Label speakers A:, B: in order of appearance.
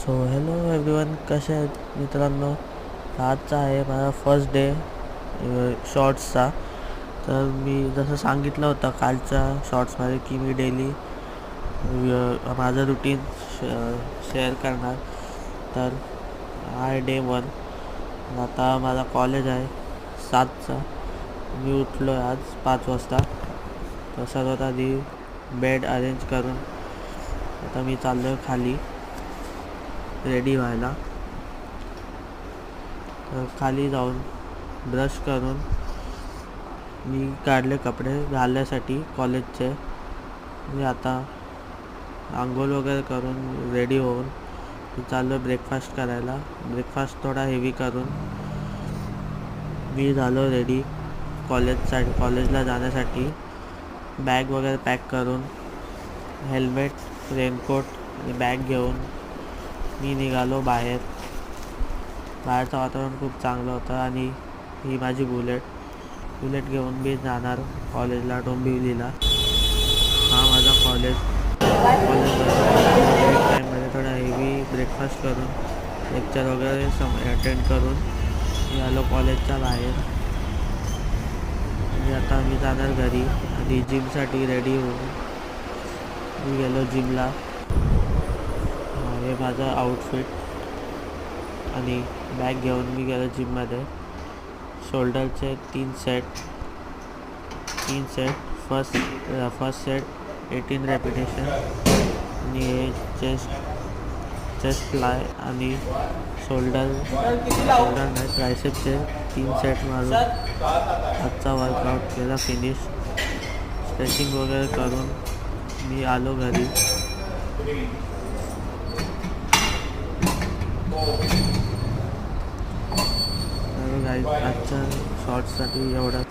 A: So hello everyone, कसे आहेत मित्रांनो. आजचा आहे माझा फर्स्ट डे शॉर्ट्सचा. तर मी जसं सांगितलं होतं कालच्या शॉर्ट्समध्ये की मी डेली माझं रुटीन शेअर करणार. तर आहे डे 1. आता माझा कॉलेज आहे 7चा. मी उठलो आहे आज 5 वाजता. तर सर्वात आधी बेड अरेंज करून आता मी चाललो आहे खाली रेडी व्हायला. तर खाली जाऊन ब्रश करून मी काढले कपडे घालण्यासाठी कॉलेजचे. मी आता आंघोळ वगैरे करून रेडी होऊन मी चाललो ब्रेकफास्ट करायला. ब्रेकफास्ट थोडा हेवी करून मी झालो रेडी कॉलेजला जाण्यासाठी. बॅग वगैरे पॅक करून हेल्मेट, रेनकोट आणि बॅग घेऊन मी निघालो बाहेर. बाहेरचं वातावरण खूप चांगलं होतं आणि ही माझी बुलेट घेऊन मी जाणार कॉलेजला डोंबिवलीला. हा माझा कॉलेज टाईममध्ये थोडा हेवी ब्रेकफास्ट करून लेक्चर वगैरे अटेंड करून मी आलो कॉलेजच्या बाहेर. आता मी जाणार घरी आणि जिमसाठी रेडी होऊन मी गेलो जिमला. हे माझं आउटफिट आणि बॅग घेऊन मी गेलो जिममध्ये. शोल्डरचे 3 सेट. फर्स्ट सेट 18 रेपिटेशन आणि हे चेस्ट फ्लाय आणि शोल्डर नाही ट्रायसेपचे 3 सेट मारून आजचा वर्कआउट केला फिनिश. स्ट्रेचिंग वगैरे करून मी आलो घरी. तर आजच्या शॉर्ट्ससाठी एवढंच.